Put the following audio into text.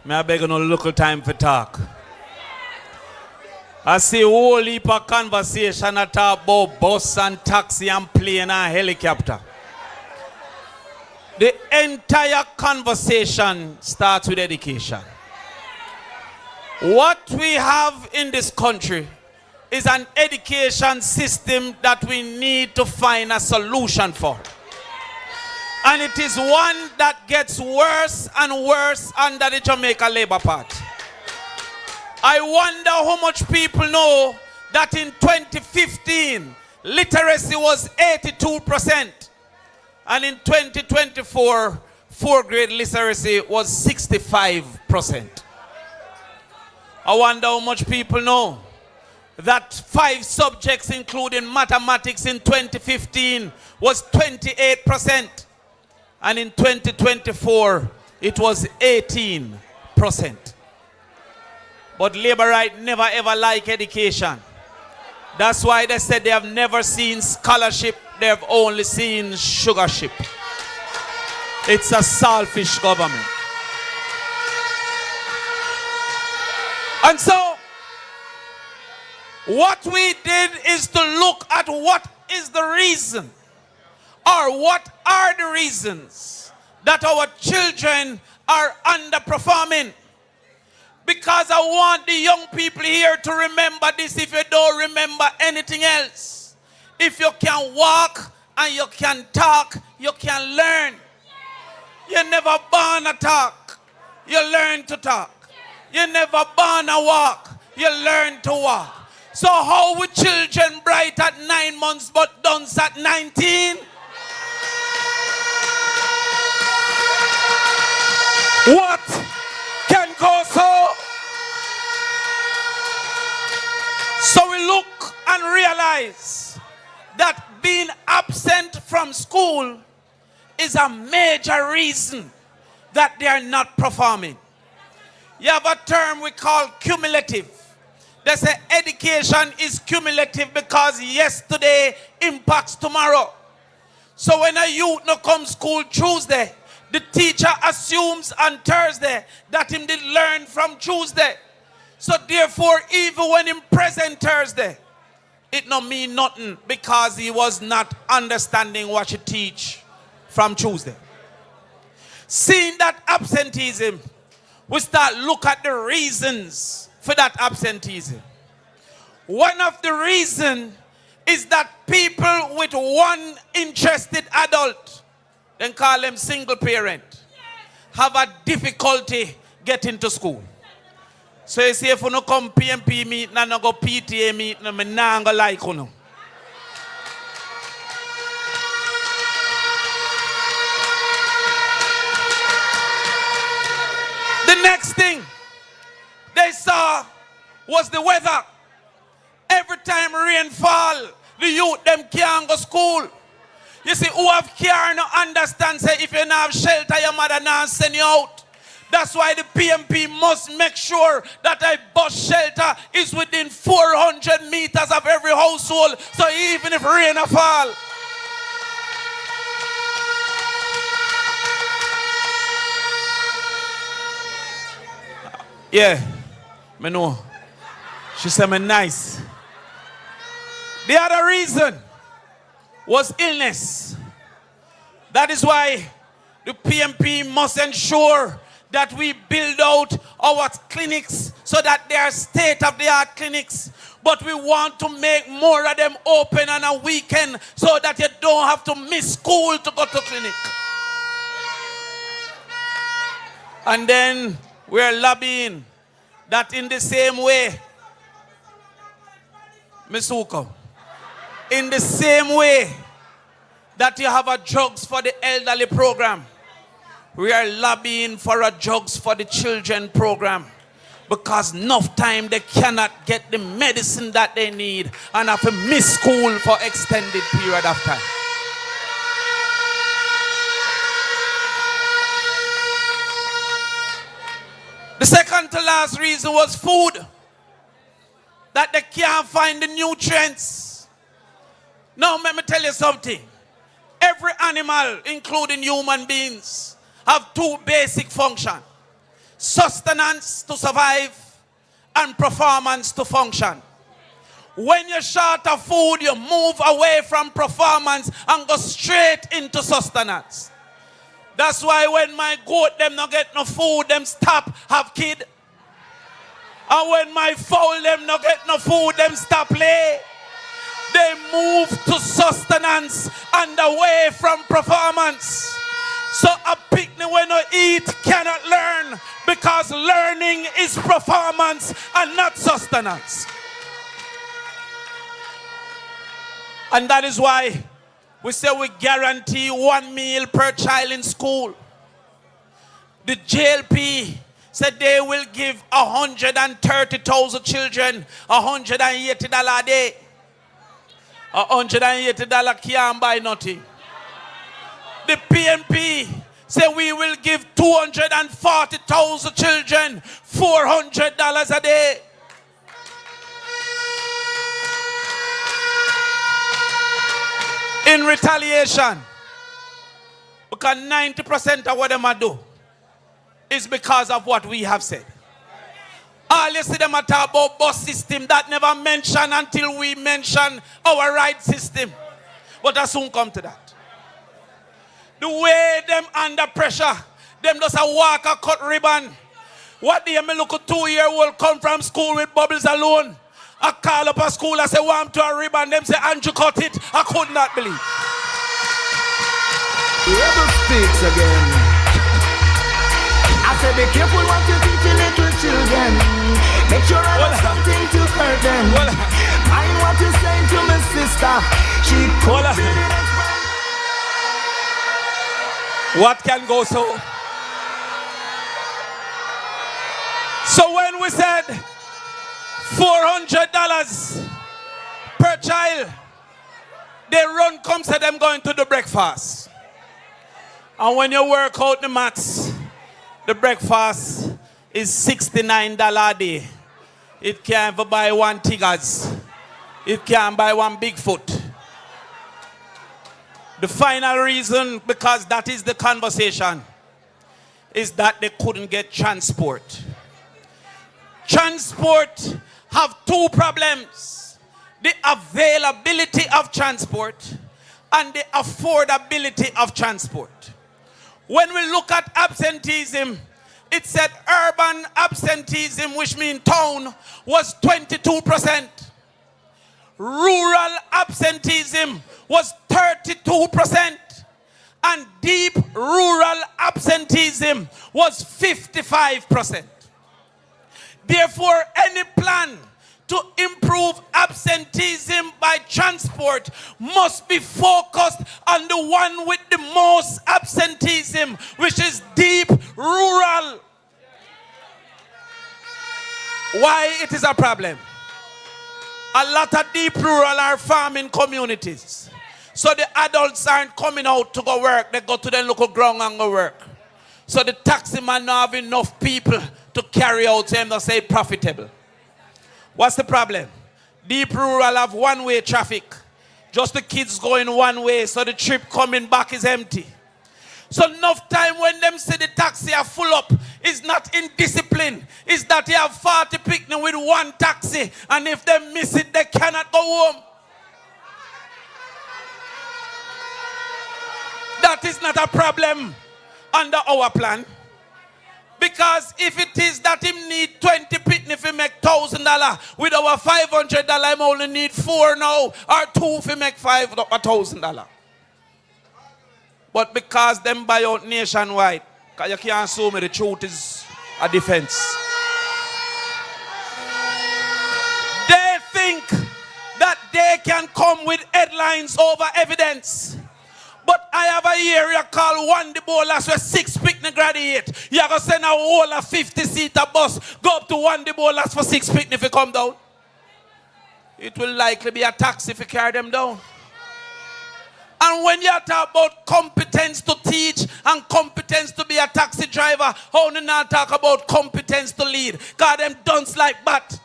I beg you no local time for talk. I see a whole heap of conversation that talk about bus and taxi and plane and helicopter. The entire conversation starts with education. What we have in this country is an education system that we need to find a solution for. And it is one that gets worse and worse under the Jamaica Labour Party. I wonder how much people know that in 2015, literacy was 82%. And in 2024, 4th grade literacy was 65%. I wonder how much people know that 5 subjects, including mathematics in 2015, was 28%. And in 2024, it was 18%. But Labour right never ever like education. That's why they said they have never seen scholarship, they have only seen sugarship. It's a selfish government. And so, what we did is to look at what is the reason, or what are the reasons that our children are underperforming. Because I want the young people here to remember this if you don't remember anything else. If you can walk and you can talk, you can learn. You never born to talk, you learn to talk. You never born to walk, you learn to walk. So how would children bright at 9 months but dunce at 19? What can go so? So we look and realize that being absent from school is a major reason that they are not performing. You have a term we call cumulative. They say education is cumulative because yesterday impacts tomorrow. So when a youth no come school Tuesday, the teacher assumes on Thursday that him did learn from Tuesday. So therefore, even when him present Thursday, it no mean nothing because he was not understanding what you teach from Tuesday. Seeing that absenteeism, we start look at the reasons for that absenteeism. One of the reasons is that people with one interested adult, then call them single parent, have a difficulty getting to school. So you see if you no come PMP meeting and no go PTA meeting, I not go like you. The next thing they saw was the weather. Every time rain fall, the youth them can't go school. You see, who have care no understand say if you don't have shelter, your mother not send you out. That's why the PMP must make sure that a bus shelter is within 400 meters of every household. So even if rain fall. Yeah, me know. She said me nice. The other reason was illness. That is why the PMP must ensure that we build out our clinics so that they are state-of-the-art clinics. But we want to make more of them open on a weekend so that you don't have to miss school to go to clinic. And then we're lobbying that in the same way, Ms. Uko, in the same way that you have a drugs for the elderly program, we are lobbying for a drugs for the children program, because enough time they cannot get the medicine that they need and have to miss school for extended period of time. The second to last reason was food. That they can't find the nutrients. Now let me tell you something. Every animal, including human beings, have two basic functions. sustenance to survive, and performance to function. When you're short of food, you move away from performance and go straight into sustenance. That's why when my goat them not get no food, them stop have kid. And when my fowl them not get no food, them stop play. They move to sustenance and away from performance. So a picnic when you eat cannot learn, because learning is performance and not sustenance. And that is why we say we guarantee 1 meal per child in school. The JLP said they will give 130,000 children $180 a day. $180 can't buy nothing. The PNP said we will give 240,000 children $400 a day. In retaliation, because 90% of what they do is because of what we have said. All you see them talk about bus system, that never mentioned until we mention our right system. But I soon come to that. The way them under pressure, them just a walk a cut ribbon. What do you mean look a 2-year-old come from school with bubbles alone? I call up a school, I say, want to a ribbon. Them say, Andrew cut it. I could not believe. Whoever speaks again. I say, be careful what you teach your little children. Make sure I have something to hurt them. Mind what you saying to my sister. She could be the next one. What can go so? So when we said $400 per child, they run come say them going to the breakfast. And when you work out the maths, the breakfast is $69 a day. It can't even buy 1 Tigers. It can't buy 1 Bigfoot. The final reason, because that is the conversation, is that they couldn't get transport. Transport have 2 problems: the availability of transport and the affordability of transport. When we look at absenteeism, it said urban absenteeism, which means town, was 22%. Rural absenteeism was 32%. And deep rural absenteeism was 55%. Therefore, any plan to improve absenteeism by transport must be focused on the one with the most absenteeism, which is deep rural. Why it is a problem? A lot of deep rural are farming communities. So the adults aren't coming out to go work. They go to the local ground and go work. So the taxi man don't have enough people to carry out them to say profitable. What's the problem? Deep rural have one-way traffic. Just the kids going one way, so the trip coming back is empty. So enough time when them see the taxi are full up, is not in discipline. Is that they have 40 picnic with 1 taxi, and if they miss it, they cannot go home. That is not a problem under our plan. Because if it is that him need 20 picnic if he make $1,000, with our $500, him only need 4 now, or 2 if he make $1,000. But because them buy out nationwide, because you can't assume the truth is a defense. They think that they can come with headlines over evidence. But I have a area called Wandi Bolas where 6 picnic graduate. You're going to send a whole 50-seater bus, go up to Wandi Bolas for 6 picnic if you come down. It will likely be a taxi if you carry them down. And when you talk about competence to teach and competence to be a taxi driver, how do you not talk about competence to lead? God, them dunce like that.